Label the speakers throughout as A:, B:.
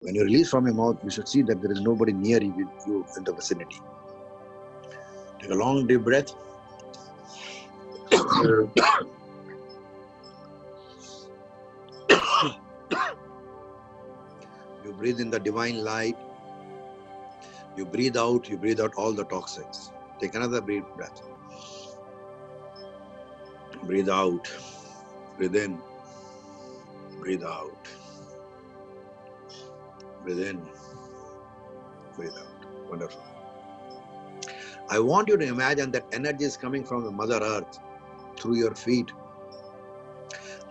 A: When you release from your mouth, you should see that there is nobody near you with you in the vicinity. Take a long deep breath. You breathe in the divine light. You breathe out all the toxins. Take another deep breath. Breathe out. Breathe in. Breathe out. Breathe in. Breathe out. Wonderful. I want you to imagine that energy is coming from the Mother Earth through your feet.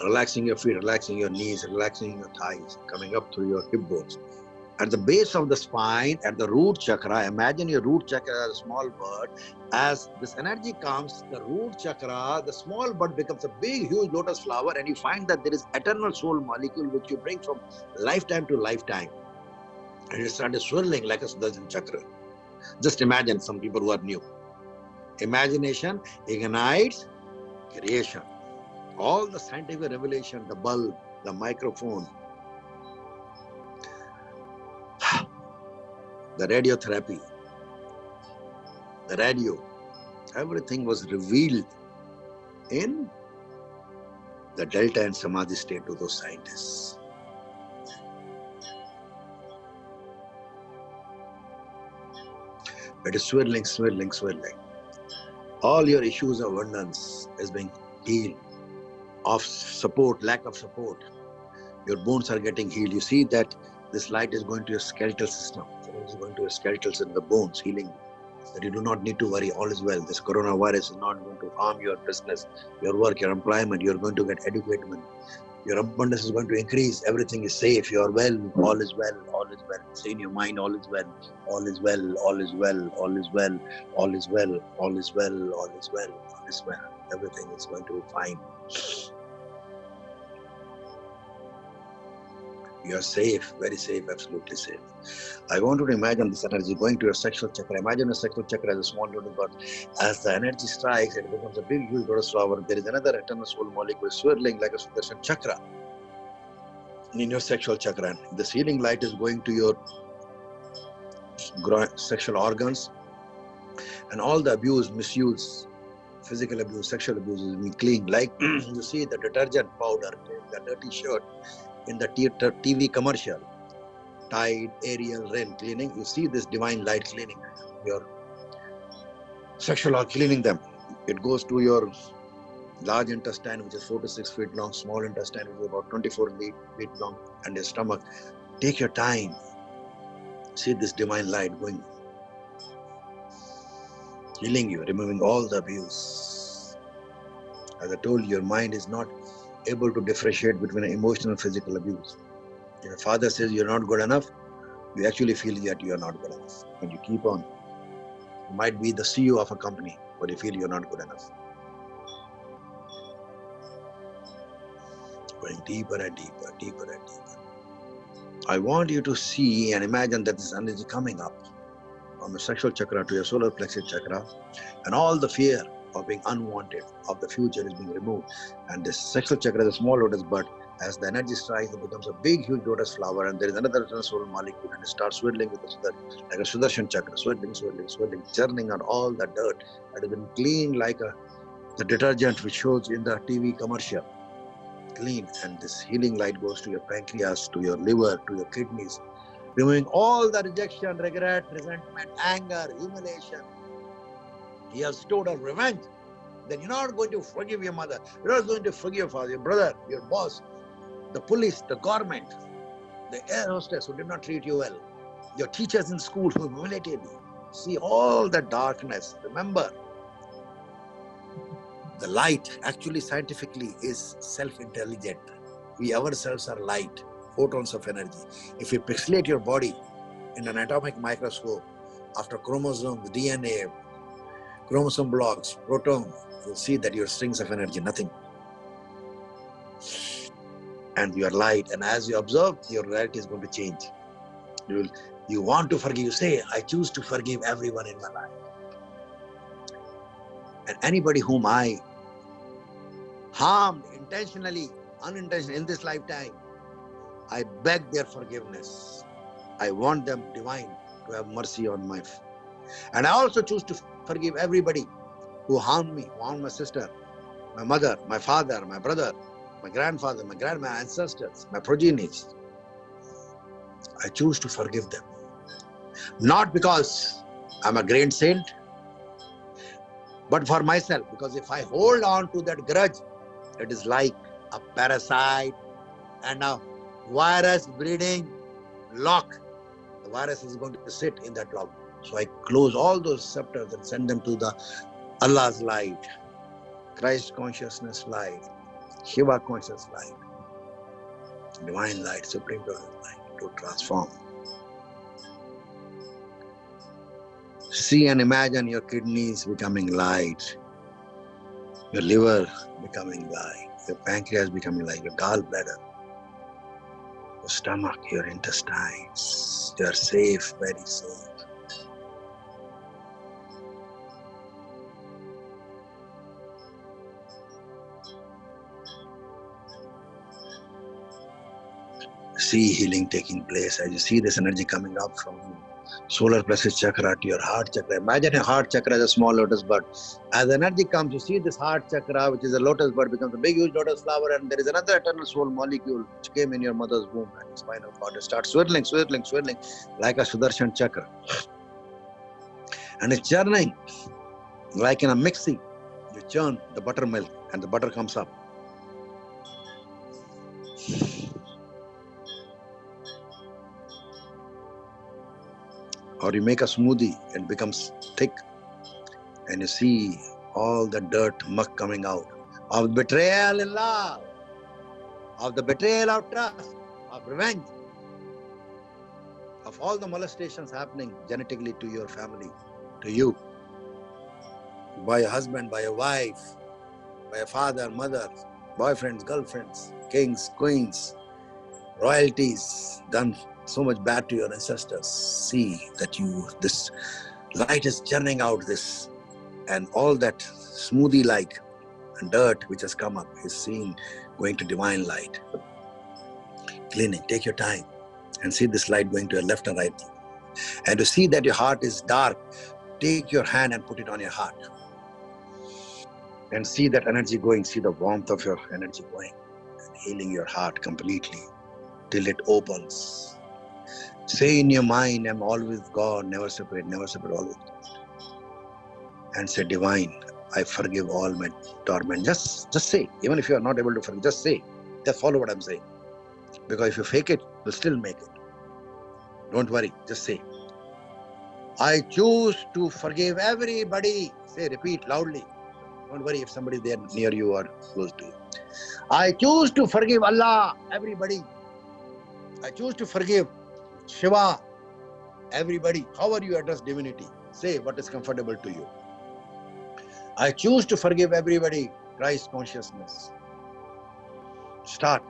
A: Relaxing your feet, relaxing your knees, relaxing your thighs, coming up through your hip bones. At the base of the spine, at the root chakra, imagine your root chakra as a small bird. As this energy comes, the root chakra, the small bird becomes a big, huge lotus flower, and you find that there is eternal soul molecule which you bring from lifetime to lifetime. And it started swirling like a Sudarshan Chakra. Just imagine, some people who are new. Imagination ignites creation. All the scientific revelation, the bulb, the microphone, the radiotherapy, the radio, everything was revealed in the Delta and Samadhi state to those scientists. It is swirling, swirling, swirling. All your issues of abundance is being healed. Of support, lack of support. Your bones are getting healed. You see that this light is going to your skeletal system. It is going to your skeletals and the bones, healing. That you do not need to worry, all is well. This coronavirus is not going to harm your business, your work, your employment. You are going to get adequate money. Your abundance is going to increase. Everything is safe. You are well. All is well. All is well. Say in your mind, all is well. All is well. All is well. All is well. All is well. All is well. All is well. All is well. Everything is going to be fine. You are safe, very safe, absolutely safe. I want you to imagine this energy going to your sexual chakra. Imagine a sexual chakra as a small lotus bird. As the energy strikes, it becomes a big, huge lotus flower. There is another eternal soul molecule swirling like a Sudarshan Chakra in your sexual chakra. This healing light is going to your sexual organs, and all the abuse, misuse, physical abuse, sexual abuse is being cleaned. Like you see the detergent powder, the dirty shirt in the TV commercial, Tide, Ariel, Rain cleaning. You see this divine light cleaning your sexual organ, cleaning them. It goes to your large intestine, which is 4 to 6 feet long, small intestine, which is about 24 feet long, and your stomach. Take your time. See this divine light going, healing you, removing all the abuse. As I told you, your mind is not able to differentiate between emotional and physical abuse. If your father says you're not good enough, you actually feel that you are not good enough. And you keep on. You might be the CEO of a company, but you feel you're not good enough. Going deeper and deeper, deeper and deeper. I want you to see and imagine that this energy coming up from the sexual chakra to your solar plexus chakra, and all the fear of being unwanted, of the future is being removed. And this sexual chakra is a small lotus bud. As the energy strikes, it becomes a big, huge lotus flower, and there is another solar molecule, and it starts swirling with like a Sudarshan Chakra, swirling, swirling, swirling, churning out all the dirt that has been cleaned like the detergent which shows in the TV commercial. Clean, and this healing light goes to your pancreas, to your liver, to your kidneys, removing all the rejection, regret, resentment, anger, humiliation. You have stored up revenge. Then you're not going to forgive your mother. You're not going to forgive your father, your brother, your boss, the police, the government, the air hostess who did not treat you well, your teachers in school who humiliated you. See all the darkness. Remember, the light actually scientifically is self-intelligent. We ourselves are light, photons of energy. If you pixelate your body in an atomic microscope, after chromosomes, DNA, chromosome blocks, proton, you'll see that you're strings of energy, nothing. And you are light, and as you observe, your reality is going to change. You want to forgive, you say, I choose to forgive everyone in my life. And anybody whom I harmed intentionally, unintentionally in this lifetime, I beg their forgiveness. I want them divine to have mercy on my... And I also choose to forgive everybody who harmed me, who harmed my sister, my mother, my father, my brother, my grandfather, my ancestors, my progenitors. I choose to forgive them. Not because I'm a great saint, but for myself. Because if I hold on to that grudge, it is like a parasite and a virus breeding lock. The virus is going to sit in that lock. So I close all those receptors and send them to the Allah's light, Christ consciousness light, Shiva conscious light, divine light, supreme light to transform. See and imagine your kidneys becoming light, your liver becoming light, your pancreas becoming light, your gallbladder, your stomach, your intestines. They are safe, very safe. See healing taking place as you see this energy coming up from solar plexus chakra to your heart chakra. Imagine a heart chakra as a small lotus bud. As the energy comes, you see this heart chakra, which is a lotus bud, becomes a big huge lotus flower, and there is another eternal soul molecule which came in your mother's womb and the spinal cord. It starts swirling, swirling, swirling like a Sudarshan chakra. And it's churning like in a mixie. You churn the buttermilk and the butter comes up. Or you make a smoothie and it becomes thick and you see all the dirt, muck coming out of betrayal in love, of the betrayal of trust, of revenge, of all the molestations happening genetically to your family, to you, by your husband, by your wife, by your father, mother, boyfriends, girlfriends, kings, queens, royalties, done so much bad to your ancestors. See that this light is churning out this, and all that smoothie like and dirt which has come up is going to divine light. Cleaning, take your time and see this light going to your left and right. And to see that your heart is dark, take your hand and put it on your heart. And see that energy going, see the warmth of your energy going and healing your heart completely till it opens. Say in your mind, I'm always God, never separate, always. And say, divine, I forgive all my torment. Just say, even if you are not able to forgive, just say, just follow what I'm saying. Because if you fake it, you'll still make it. Don't worry, just say, I choose to forgive everybody. Say, repeat loudly. Don't worry if somebody there near you or close to you. I choose to forgive Allah, everybody. I choose to forgive Shiva, everybody. However you address divinity, say what is comfortable to you. I choose to forgive everybody, Christ consciousness. Start.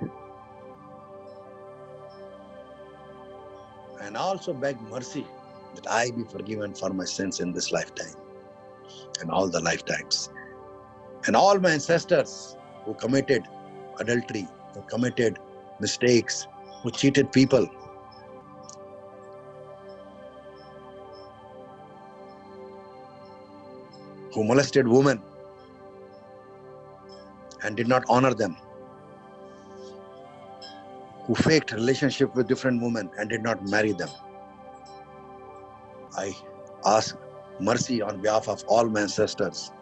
A: And also beg mercy that I be forgiven for my sins in this lifetime and all the lifetimes. And all my ancestors who committed adultery, who committed mistakes, who cheated people, who molested women and did not honor them, who faked relationship with different women and did not marry them. I ask mercy on behalf of all my ancestors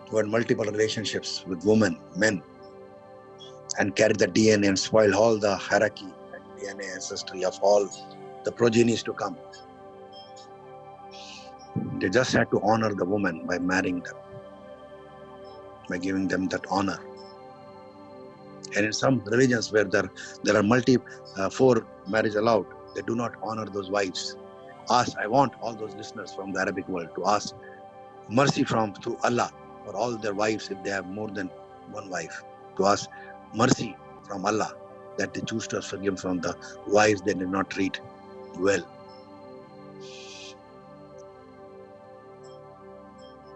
A: who had multiple relationships with women, men, and carried the DNA and spoiled all the hierarchy and DNA ancestry of all the progenies to come. They just had to honor the woman by marrying them, by giving them that honor. And in some religions where there are four marriage allowed, they do not honor those wives. I want all those listeners from the Arabic world to ask mercy through Allah for all their wives if they have more than one wife. To ask mercy from Allah that they choose to forgive from the wives they did not treat well.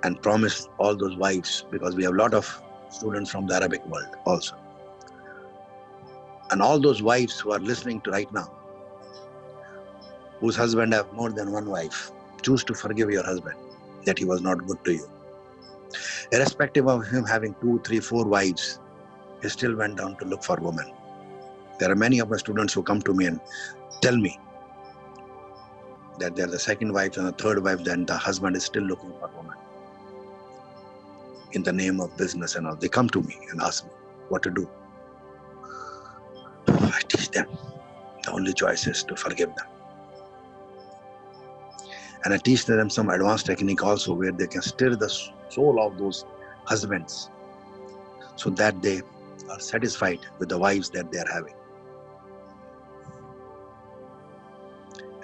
A: And promise all those wives, because we have a lot of students from the Arabic world also. And all those wives who are listening to right now, whose husband have more than one wife, choose to forgive your husband that he was not good to you. Irrespective of him having 2, 3, 4 wives, he still went down to look for women. There are many of my students who come to me and tell me that they're the second wife and the third wife, then the husband is still looking for women. In the name of business and all, they come to me and ask me what to do. I teach them the only choice is to forgive them. And I teach them some advanced technique also where they can stir the soul of those husbands so that they are satisfied with the wives that they are having.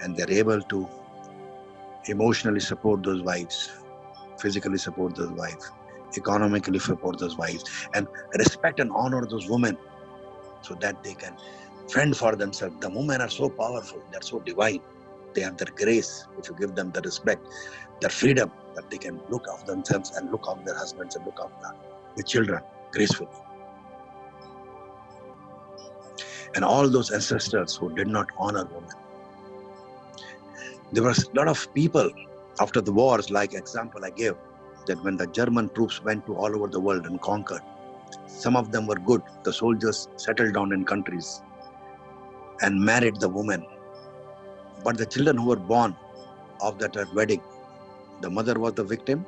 A: And they're able to emotionally support those wives, physically support those wives, economically support those wives, and respect and honor those women so that they can fend for themselves. The women are so powerful, they're so divine. They have their grace if you give them the respect, their freedom, that they can look after themselves and look after their husbands and look after the children gracefully. And all those ancestors who did not honor women. There was a lot of people after the wars, like example I gave, that when the German troops went to all over the world and conquered, some of them were good. The soldiers settled down in countries and married the women. But the children who were born of that wedding, the mother was the victim,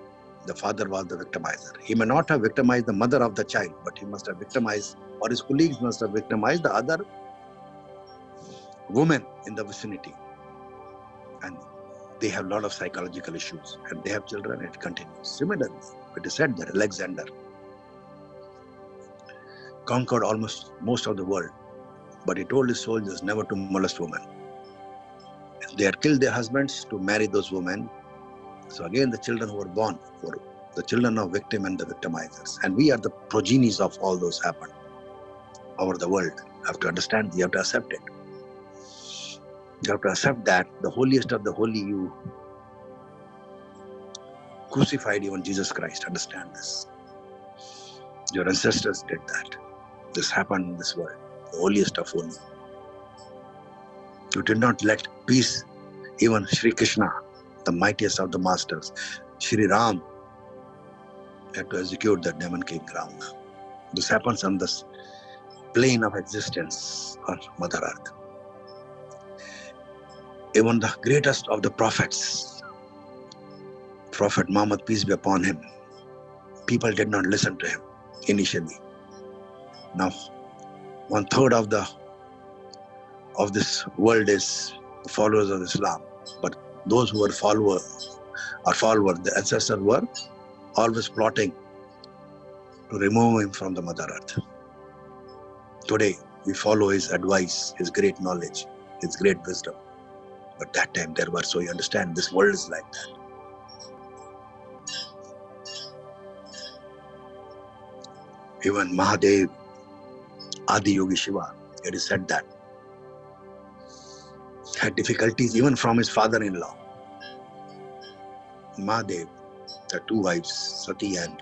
A: the father was the victimizer. He may not have victimized the mother of the child, but he must have victimized, or his colleagues must have victimized the other women in the vicinity. And they have a lot of psychological issues, and they have children, and it continues. Similarly, it is said that Alexander conquered almost most of the world, but he told his soldiers never to molest women. They had killed their husbands to marry those women. So again, the children who were born were the children of victim and the victimizers. And we are the progenies of all those happened over the world. You have to understand, you have to accept it. You have to accept that the holiest of the holy, you crucified even Jesus Christ. Understand this. Your ancestors did that. This happened in this world, the holiest of holy. You did not let peace, even Sri Krishna, the mightiest of the masters, Sri Ram, had to execute the demon king Ravana. This happens on this plane of existence on Mother Earth. Even the greatest of the prophets, Prophet Muhammad, peace be upon him, people did not listen to him initially. Now, 1/3 of this world is followers of Islam, but those who were followers, the ancestors were always plotting to remove him from the Mother Earth. Today, we follow his advice, his great knowledge, his great wisdom. But that time there were, so you understand, this world is like that. Even Mahadev, Adi Yogi Shiva, it is said that had difficulties even from his father-in-law. Mahadev, the 2 wives, Sati and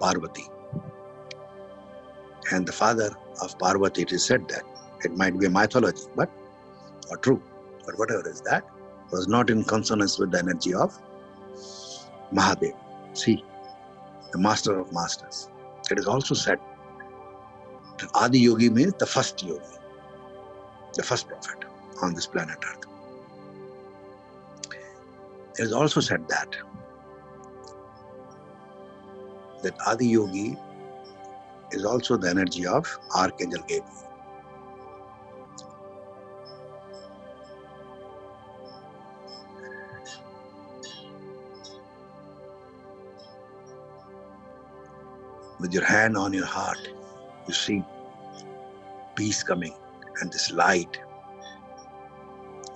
A: Parvati. And the father of Parvati, it is said that, it might be a mythology, but or true, but whatever is that, was not in consonance with the energy of Mahadev. See, the master of masters. It is also said that Adi Yogi means the first yogi, the first prophet on this planet Earth. It is also said that Adi Yogi is also the energy of Archangel Gabriel. With your hand on your heart, you see peace coming and this light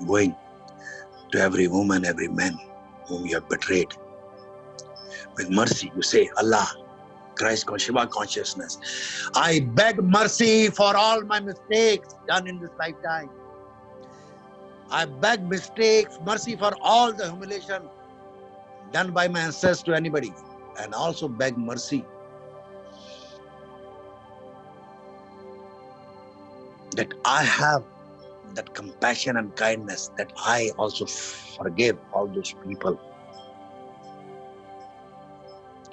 A: going to every woman, every man whom you have betrayed. With mercy, you say, Allah, Christ, Shiva consciousness, I beg mercy for all my mistakes done in this lifetime. I beg mercy for all the humiliation done by my ancestors to anybody, and also beg mercy that I have that compassion and kindness, that I also forgive all those people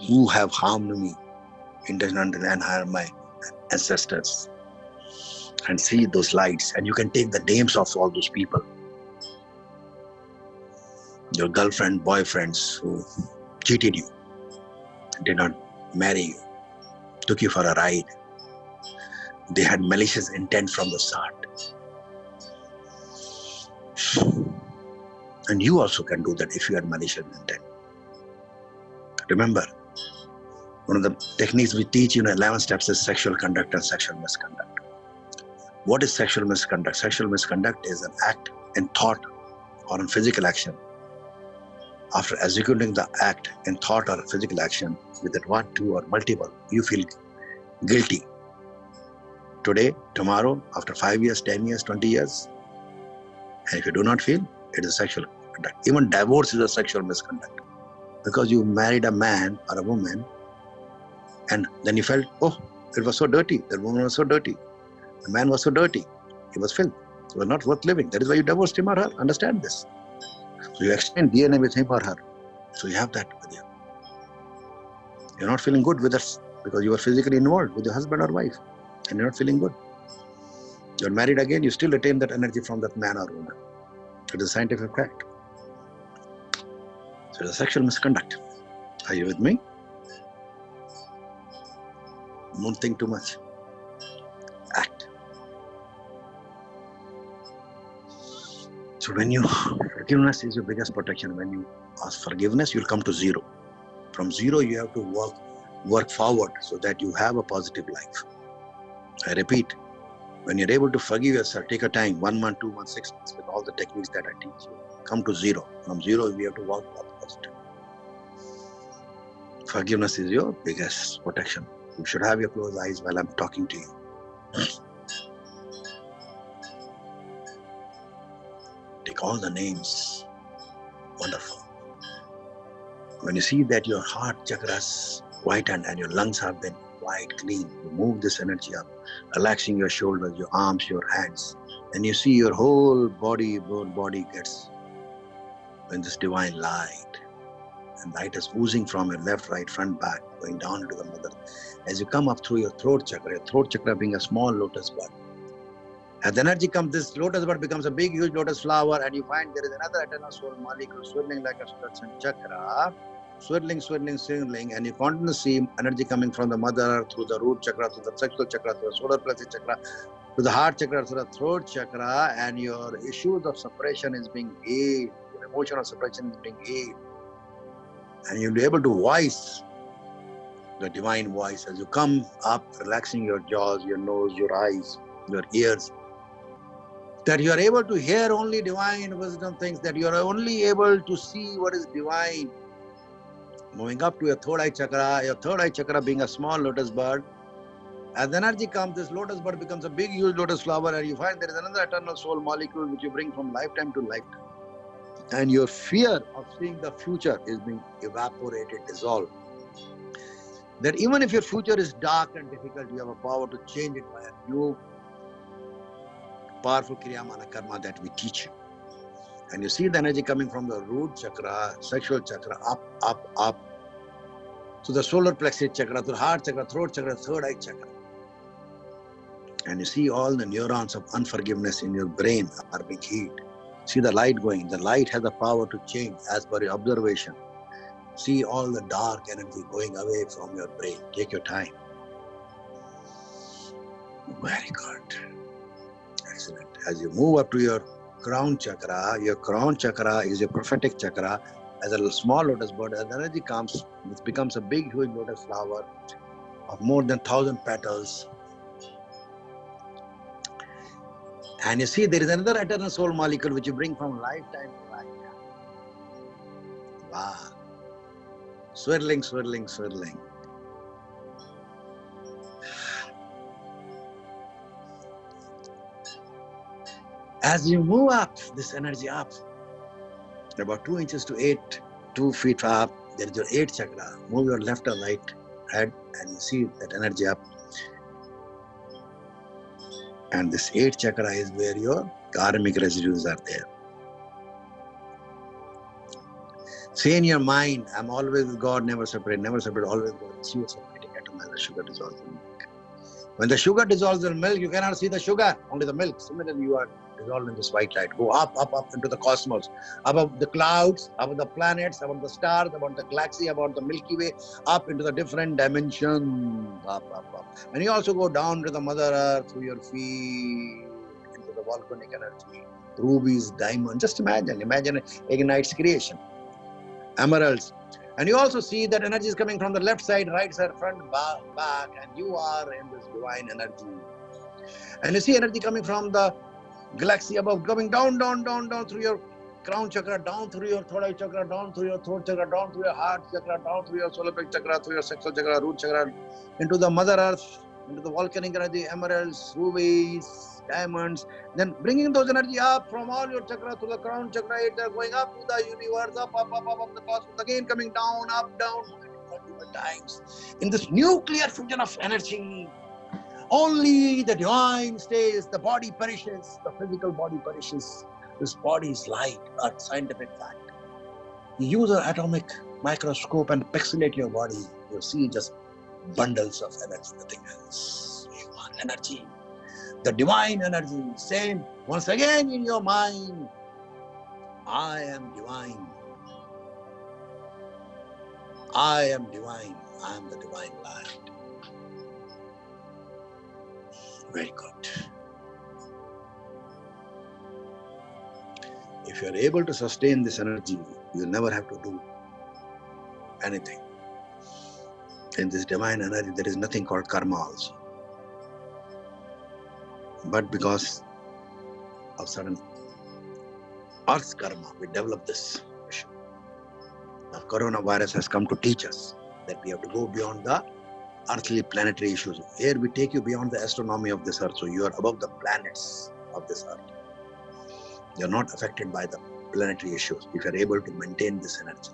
A: who have harmed me intentionally and harmed my ancestors. And see those lights, and you can take the names of all those people. Your girlfriend, boyfriends who cheated you, did not marry you, took you for a ride. They had malicious intent from the start. And you also can do that if you had malicious intent. Remember, one of the techniques we teach in 11 steps is sexual conduct and sexual misconduct. What is sexual misconduct? Sexual misconduct is an act in thought or in physical action. After executing the act in thought or physical action with that one, two, or multiple, you feel guilty. Today, tomorrow, after 5 years, 10 years, 20 years. And if you do not feel, it is sexual conduct. Even divorce is a sexual misconduct. Because you married a man or a woman, and then you felt, oh, it was so dirty. That woman was so dirty. The man was so dirty. He was filth. He was not worth living. That is why you divorced him or her. Understand this. So you exchange DNA with him or her. So you have that with you. You're not feeling good with us because you were physically involved with your husband or wife. And you're not feeling good. You're married again, you still retain that energy from that man or woman. It is a scientific fact. So it's a sexual misconduct. Are you with me? Don't think too much. Act. So when you, forgiveness is your biggest protection. When you ask forgiveness, you'll come to zero. From zero, you have to work forward so that you have a positive life. I repeat, when you're able to forgive yourself, take a time, 1 month, 2 months, 6 months, with all the techniques that I teach you. Come to zero. From zero, we have to work positive. Forgiveness is your biggest protection. You should have your closed eyes while I'm talking to you. Take all the names. Wonderful. When you see that your heart chakra is whitened and your lungs have been white, clean, you move this energy up, relaxing your shoulders, your arms, your hands, and you see your whole body gets in this divine light. And light is oozing from your left, right, front, back, going down into the middle. As you come up through your throat chakra being a small lotus bud. As the energy comes, this lotus bud becomes a big, huge lotus flower, and you find there is another eternal soul molecule swirling like a Sudarshan chakra, swirling, and you continue to see energy coming from the mother through the root chakra, through the sexual chakra, through the solar plexus chakra, to the heart chakra, through the throat chakra, and your issues of separation is being healed, your emotion of separation is being healed. And you'll be able to voice the divine voice as you come up, relaxing your jaws, your nose, your eyes, your ears, that you are able to hear only divine wisdom things, that you are only able to see what is divine. Moving up to your third eye chakra being a small lotus bud. As the energy comes, this lotus bud becomes a big, huge lotus flower, and you find there is another eternal soul molecule which you bring from lifetime to lifetime. And your fear of seeing the future is being evaporated, dissolved. That even if your future is dark and difficult, you have a power to change it by a new powerful Kriya Mana Karma that we teach you. And you see the energy coming from the root chakra, sexual chakra, up, to the solar plexus chakra, to the heart chakra, throat chakra, third eye chakra. And you see all the neurons of unforgiveness in your brain are being healed. See the light going. The light has the power to change as per your observation. See all the dark energy going away from your brain. Take your time. Very good. Excellent. As you move up to your crown chakra is your prophetic chakra. As a small lotus bud, as the energy comes, it becomes a big, huge lotus flower of more than 1,000 petals. And you see there is another eternal soul molecule which you bring from lifetime to lifetime. Wow. Swirling. As you move up, this energy up, about 2 inches to 2 feet up, there is your 8th chakra. Move your left or right head and you see that energy up. And this 8th chakra is where your Karmic residues are there. Say in your mind, I'm always with God, never separate, always God. See you separating atom as the sugar dissolves in milk. When the sugar dissolves in milk, you cannot see the sugar, only the milk. Similarly, you are dissolved in this white light. Go up into the cosmos, above the clouds, above the planets, above the stars, above the galaxy, above the Milky Way, up into the different dimensions, up. And you also go down to the Mother Earth through your feet, into the volcanic energy, rubies, diamonds. Just imagine ignites creation. Emeralds. And you also see that energy is coming from the left side, right side, front, back, and you are in this divine energy. And you see energy coming from the galaxy above, coming down through your crown chakra, down through your third eye chakra, down through your throat chakra, down through your heart chakra, down through your solar plexus chakra, through your sexual chakra, root chakra, into the Mother Earth, into the volcanic energy, emeralds, rubies, diamonds, then bringing those energy up from all your chakra to the crown chakra, going up to the universe, up the cosmos, again coming down, up, down, multiple times. In this nuclear fusion of energy, only the divine stays, the body perishes, the physical body perishes. This body is light, a scientific fact. You use an atomic microscope and pixelate your body, you'll see just bundles of energy, nothing else. Human energy, the divine energy, same. Once again in your mind, I am divine. I am divine. I am the divine light. Very good. If you are able to sustain this energy, you'll never have to do anything. In this divine energy, there is nothing called karma also. But because of certain Earth's karma, we develop this issue. Now, coronavirus has come to teach us that we have to go beyond the earthly planetary issues. Here we take you beyond the astronomy of this earth, so you are above the planets of this earth. You are not affected by the planetary issues if you are able to maintain this energy.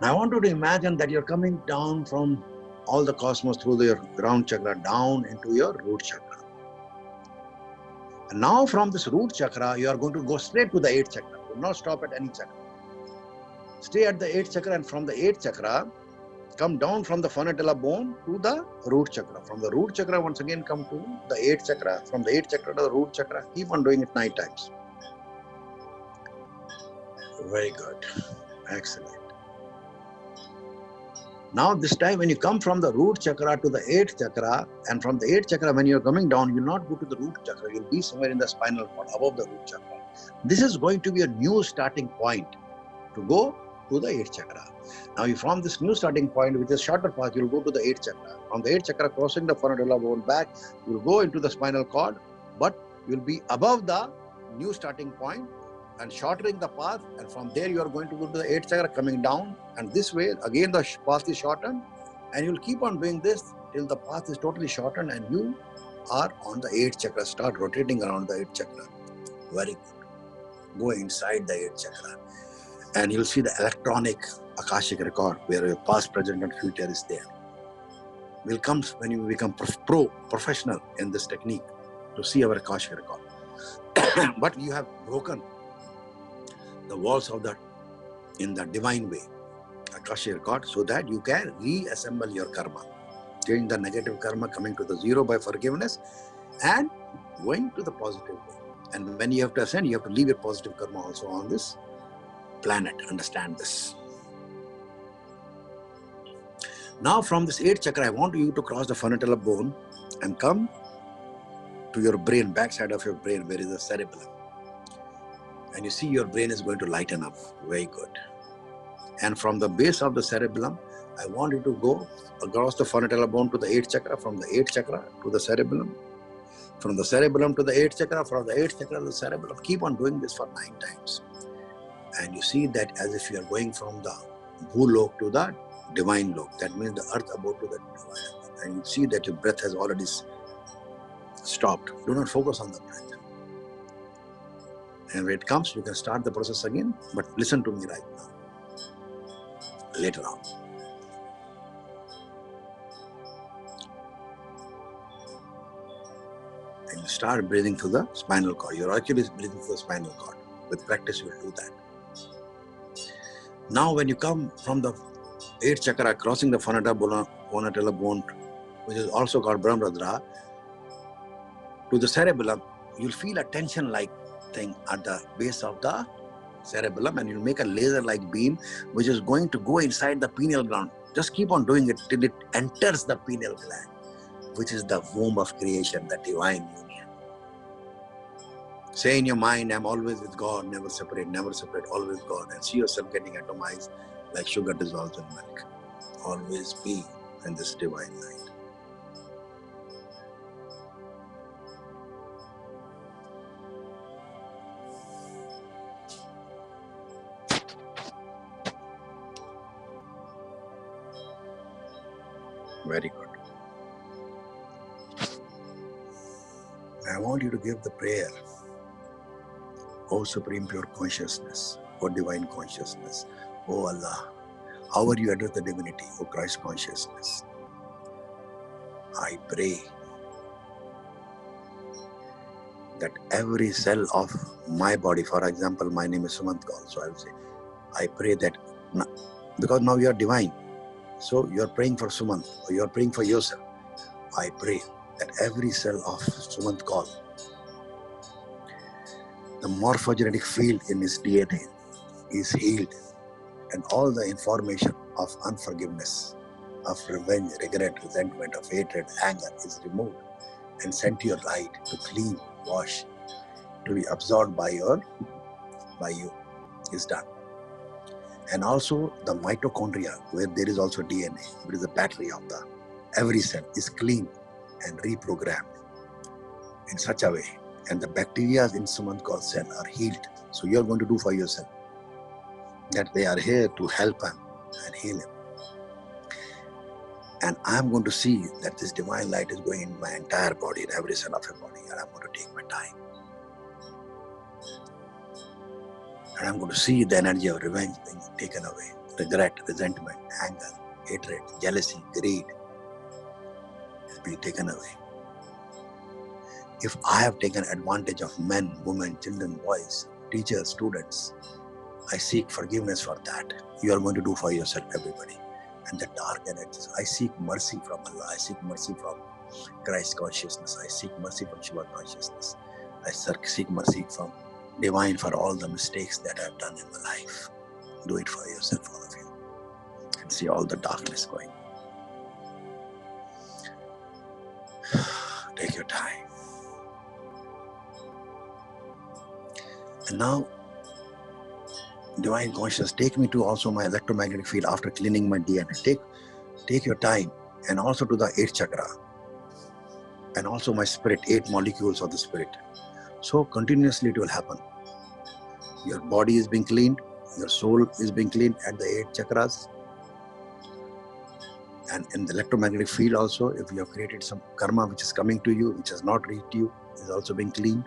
A: Now I want you to imagine that you're coming down from all the cosmos through your ground chakra down into your root chakra. And now from this root chakra, you are going to go straight to the 8th chakra. Do not stop at any chakra. Stay at the 8th chakra, and from the 8th chakra, come down from the fonatella bone to the root chakra. From the root chakra, once again come to the 8th chakra. From the 8th chakra to the root chakra, keep on doing it 9 times. Very good. Excellent. Now this time when you come from the root chakra to the 8th chakra, and from the 8th chakra when you are coming down, you will not go to the root chakra, you will be somewhere in the spinal cord above the root chakra. This is going to be a new starting point to go to the 8th chakra. Now from this new starting point, which is shorter path, you will go to the 8th chakra. From the 8th chakra, crossing the fonatella bone back, you will go into the spinal cord, but you will be above the new starting point and shortening the path, and from there you are going to go to the 8th chakra, coming down, and this way again the path is shortened, and you will keep on doing this till the path is totally shortened and you are on the 8th chakra. Start rotating around the 8th chakra. Very good. Go inside the 8th chakra and you'll see the electronic Akashic record where your past, present and future is there. Will come when you become professional in this technique to see our Akashic record. But you have broken the walls of that in the divine way, Akashic record, so that you can reassemble your karma, change the negative karma, coming to the zero by forgiveness and going to the positive way. And when you have to ascend, you have to leave your positive karma also on this planet. Understand this. Now from this 8th chakra, I want you to cross the fonatella bone and come to your brain, backside of your brain, where is the cerebellum. And you see your brain is going to lighten up. Very good. And from the base of the cerebellum, I want you to go across the fonatella bone to the 8th chakra, from the 8th chakra to the cerebellum, from the cerebellum to the 8th chakra, from the 8th chakra to the cerebellum. Keep on doing this for 9 times. And you see that as if you are going from the Bhulok to the divine lok. That means the earth abode to the divine. And you see that your breath has already stopped. Do not focus on the breath. And when it comes, you can start the process again, but listen to me right now. Later on. And you Start breathing through the spinal cord. You're actually breathing through the spinal cord. With practice, you will do that. Now, when you come from the 8th chakra, crossing the Phonatel bone, which is also called Brahmadra, to the cerebellum, you'll feel a tension-like thing at the base of the cerebellum, and you'll make a laser-like beam, which is going to go inside the pineal gland. Just keep on doing it till it enters the pineal gland, which is the womb of creation, the divine union. Say in your mind, I'm always with God, never separate, always God. And see yourself getting atomized like sugar dissolves in milk. Always be in this divine light. Very good. I want you to give the prayer. O Supreme Pure Consciousness, O Divine Consciousness, O Allah, however you address the divinity, O Christ Consciousness, I pray that every cell of my body, for example, my name is Sumant Kaul, so I will say, I pray that, because now you are divine, so you are praying for Sumant, or you are praying for yourself. I pray that every cell of Sumant Kaul, the morphogenetic field in his DNA is healed, and all the information of unforgiveness, of revenge, regret, resentment, of hatred, anger is removed and sent to your light to clean, wash, to be absorbed by you, is done. And also the mitochondria, where there is also DNA, which is the battery of the every cell, is clean and reprogrammed in such a way, and the bacteria in Sumant Kaul cell are healed. So you are going to do for yourself that they are here to help him and heal him. And I'm going to see that this divine light is going in my entire body, in every cell of your body, and I'm going to take my time. And I'm going to see the energy of revenge being taken away, regret, resentment, anger, hatred, jealousy, greed is being taken away. If I have taken advantage of men, women, children, boys, teachers, students, I seek forgiveness for that. You are going to do for yourself, everybody. And the dark energies, I seek mercy from Allah. I seek mercy from Christ consciousness. I seek mercy from Shiva consciousness. I seek mercy from divine for all the mistakes that I have done in my life. Do it for yourself, all of you. And see all the darkness going. Take your time. And now, divine consciousness, take me to also my electromagnetic field after cleaning my DNA. Take your time, and also to the 8th chakra, and also my spirit, 8 molecules of the spirit. So continuously it will happen. Your body is being cleaned, your soul is being cleaned at the 8 chakras, and in the electromagnetic field also, if you have created some karma which is coming to you, which has not reached you, is also being cleaned.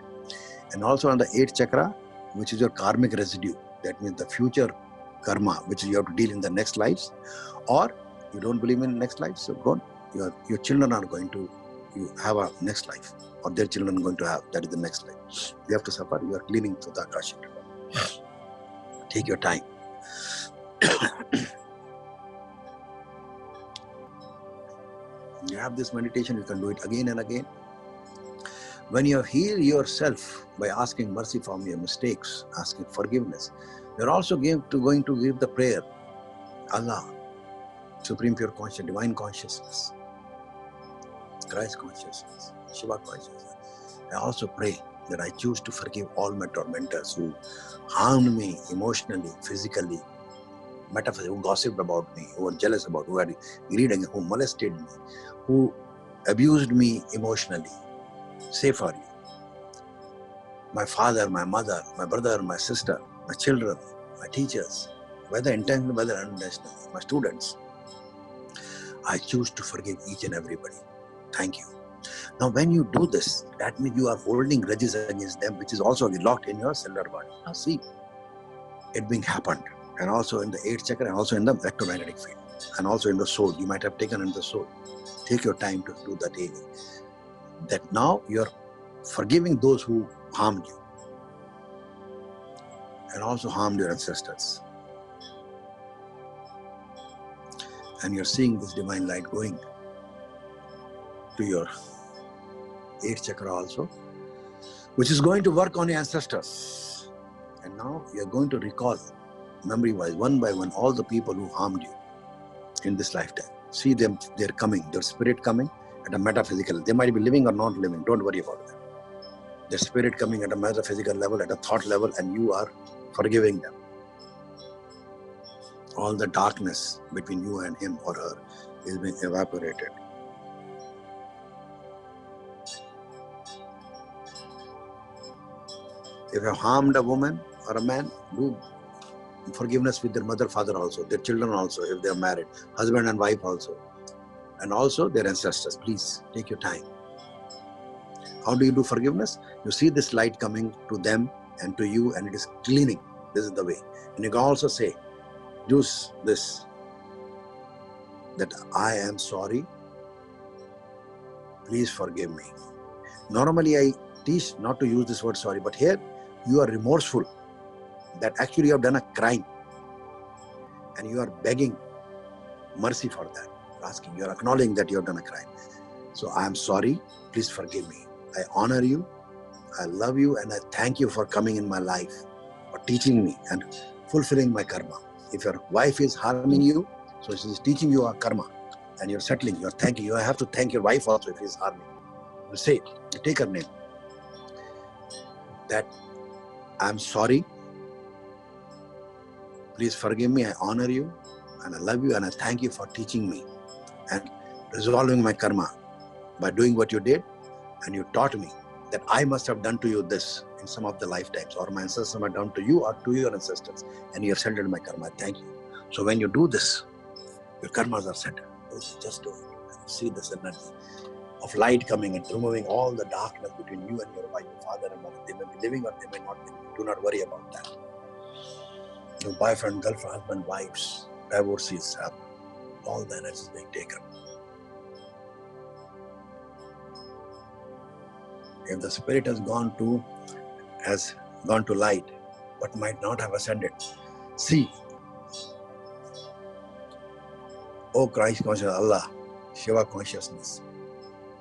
A: And also on the 8th chakra, which is your karmic residue. That means the future karma, which you have to deal in the next lives, or you don't believe in next life, so go on. Your children are going to have a next life, or their children are going to have, that is the next life. You have to suffer, you are cleaning through the Akashic River. Take your time. You have this meditation, you can do it again and again. When you heal yourself by asking mercy from your mistakes, asking forgiveness, you're also going to give the prayer, Allah, Supreme Pure Consciousness, Divine Consciousness, Christ Consciousness, Shiva Consciousness. I also pray that I choose to forgive all my tormentors who harmed me emotionally, physically, metaphysically, who gossiped about me, who were jealous about, who had greed against, who molested me, who abused me emotionally. Say for you. My father, my mother, my brother, my sister, my children, my teachers, whether intentional, whether unintentional, my students. I choose to forgive each and everybody. Thank you. Now when you do this, that means you are holding grudges against them, which is also locked in your cellular body. Now see, it being happened. And also in the 8th chakra, and also in the electromagnetic field, and also in the soul. You might have taken in the soul. Take your time to do that healing. That now your forgiving those who harmed you and also harmed your ancestors. And you're seeing this divine light going to your 8th chakra also, which is going to work on your ancestors. And now you're going to recall, memory-wise, one by one, all the people who harmed you in this lifetime. See them, they're coming, their spirit coming at a metaphysical. They might be living or not living, don't worry about them. Their spirit coming at a metaphysical level, at a thought level, and you are forgiving them. All the darkness between you and him or her is being evaporated. If you have harmed a woman or a man, do forgiveness with their mother, father also, their children also, if they are married, husband and wife also, and also their ancestors. Please take your time. How do you do forgiveness? You see this light coming to them and to you, and it is cleaning. This is the way. And you can also say, use this, that I am sorry, please forgive me. Normally I teach not to use this word sorry, but here you are remorseful that actually you have done a crime and you are begging mercy for that. Asking, you are acknowledging that you have done a crime. So I am sorry, please forgive me. I honor you, I love you, and I thank you for coming in my life, for teaching me and fulfilling my karma. If your wife is harming you, so she is teaching you a karma and you're settling, you're thanking. You have to thank your wife also if he is harming. You say, you take her name, that I'm sorry, please forgive me, I honor you, and I love you, and I thank you for teaching me and resolving my karma by doing what you did, and you taught me that I must have done to you this in some of the lifetimes, or my ancestors have done to you or to your ancestors, and you have settled my karma. Thank you. So when you do this, your karmas are settled. Just do it. See this energy of light coming and removing all the darkness between you and your wife, your father and mother. They may be living or they may not be living. Do not worry about that. Your boyfriend, girlfriend, husband, wives, divorcees have all the energies being taken. If the spirit has gone to light, but might not have ascended, see, O Christ consciousness, Allah, Shiva consciousness,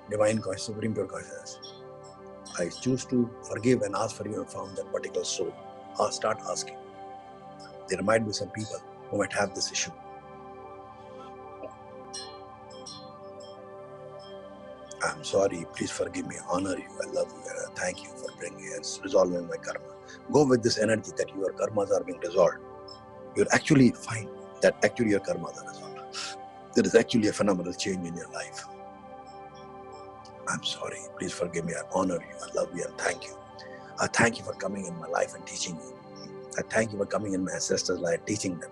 A: divine consciousness, supreme pure consciousness, I choose to forgive and ask for you from that particular soul. I'll start asking. There might be some people who might have this issue. I'm sorry, please forgive me, I honor you, I love you, and I thank you for bringing and resolving my karma. Go with this energy that your karmas are being resolved. You'll actually find that actually your karmas are resolved. There is actually a phenomenal change in your life. I'm sorry, please forgive me, I honor you, I love you, and thank you. I thank you for coming in my life and teaching you. I thank you for coming in my ancestors' life, teaching them.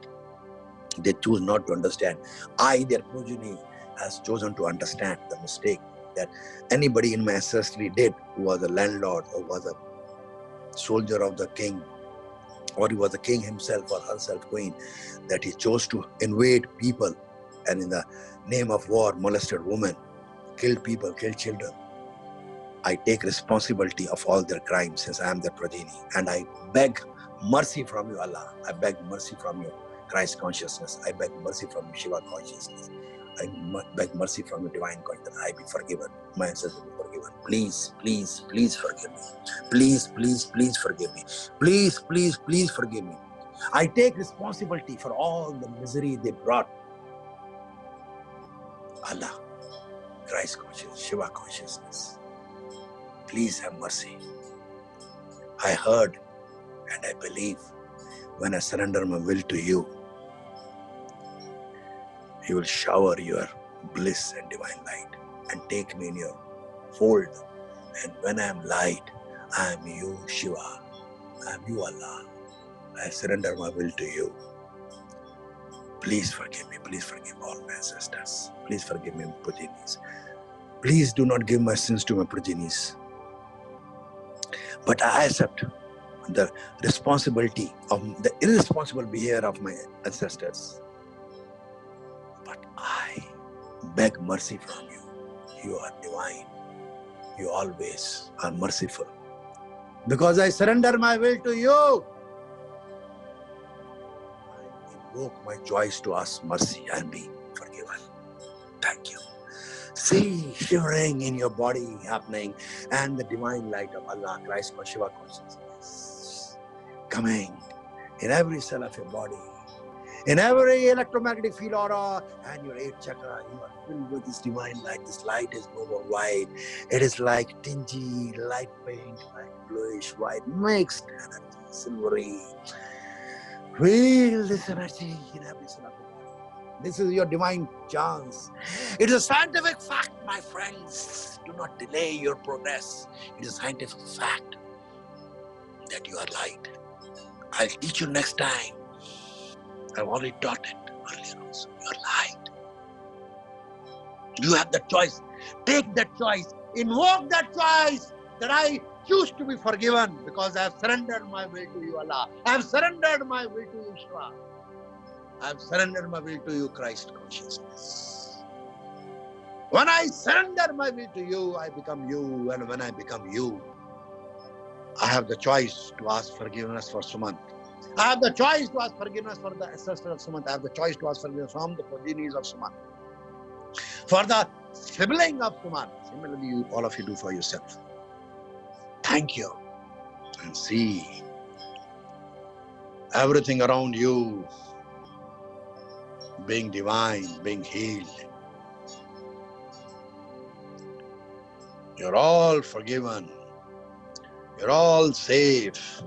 A: They choose not to understand. I, their progeny, has chosen to understand the mistake that anybody in my ancestry did, who was a landlord or was a soldier of the king, or he was the king himself or herself, queen, that he chose to invade people and in the name of war molested women, killed people, killed children. I take responsibility of all their crimes since I am their progeny, and I beg mercy from you, Allah. I beg mercy from you, Christ consciousness. I beg mercy from you, Shiva consciousness. I beg mercy from you, divine consciousness, that I be forgiven, my ancestors be forgiven. Please, please, please forgive me. Please, please, please forgive me. Please, please, please forgive me. I take responsibility for all the misery they brought. Allah, Christ consciousness, Shiva consciousness, please have mercy. I heard and I believe when I surrender my will to you, you will shower your bliss and divine light and take me in your fold. And when I am light, I am you, Shiva. I am you, Allah. I surrender my will to you. Please forgive me. Please forgive all my ancestors. Please forgive me, my progenies. Please do not give my sins to my progenies. But I accept the responsibility of the irresponsible behavior of my ancestors. But I beg mercy from you. You are divine. You always are merciful. Because I surrender my will to you, I invoke my choice to ask mercy and be forgiven. Thank you. See shivering in your body happening, and the divine light of Allah, Christ or Shiva consciousness coming in every cell of your body, in every electromagnetic field aura and your 8th chakra. You are filled with this divine light. This light is no more white. It is like dingy light paint, like bluish white, mixed energy, silvery. Feel this energy in every cell of your body. This is your divine chance. It is a scientific fact, my friends. Do not delay your progress. It is a scientific fact that you are light. I'll teach you next time. I've already taught it earlier also. You're light. You have the choice. Take that choice. Invoke that choice that I choose to be forgiven because I have surrendered my will to you, Allah. I have surrendered my will to you, Shiva. I have surrendered my will to you, Christ consciousness. When I surrender my will to you, I become you. And when I become you, I have the choice to ask forgiveness for Sumant. I have the choice to ask forgiveness for the ancestor of Sumant. I have the choice to ask forgiveness from the progenies of Sumant. For the sibling of Sumant. Similarly, all of you do for yourself. Thank you. And see everything around you being divine, being healed. You're all forgiven. You're all safe.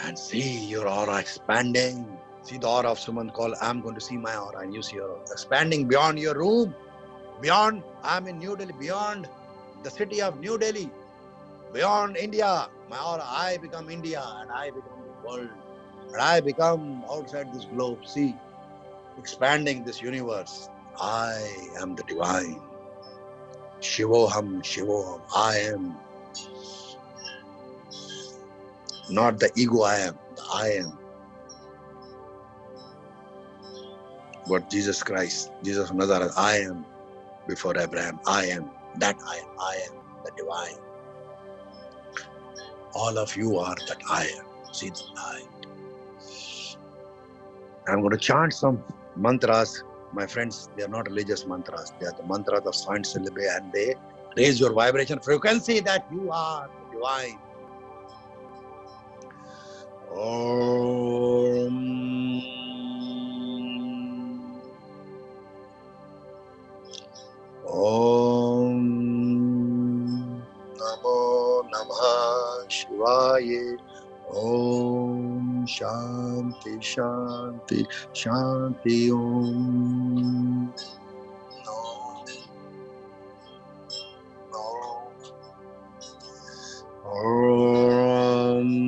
A: And see your aura expanding. See the aura of someone called, I'm going to see my aura, and you see your aura expanding beyond your room. Beyond, I'm in New Delhi, beyond the city of New Delhi. Beyond India, my aura, I become India and I become the world. And I become outside this globe. See, expanding this universe. I am the divine. Shivoham, Shivoham. I am. Not the ego I am, the I am. What Jesus Christ, Jesus of Nazareth, I am before Abraham. I am that I am the divine. All of you are that I am. See the light. I'm going to chant some mantras. My friends, they are not religious mantras. They are the mantras of sound syllabi, and they raise your vibration frequency that you are the divine. Om Namo Namah Shivaya. Om Shanti Shanti Shanti Om. Om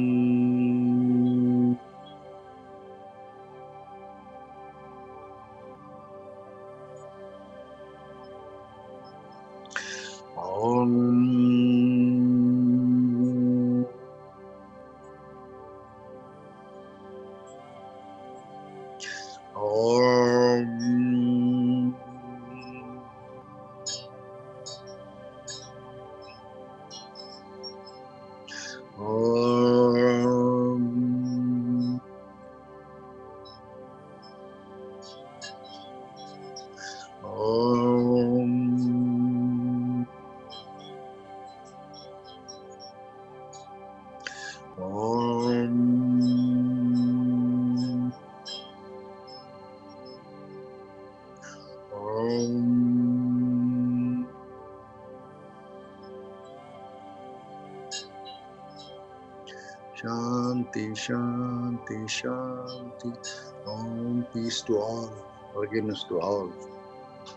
A: Shanti, Shanti, Shanti. Om, peace to all, forgiveness to all.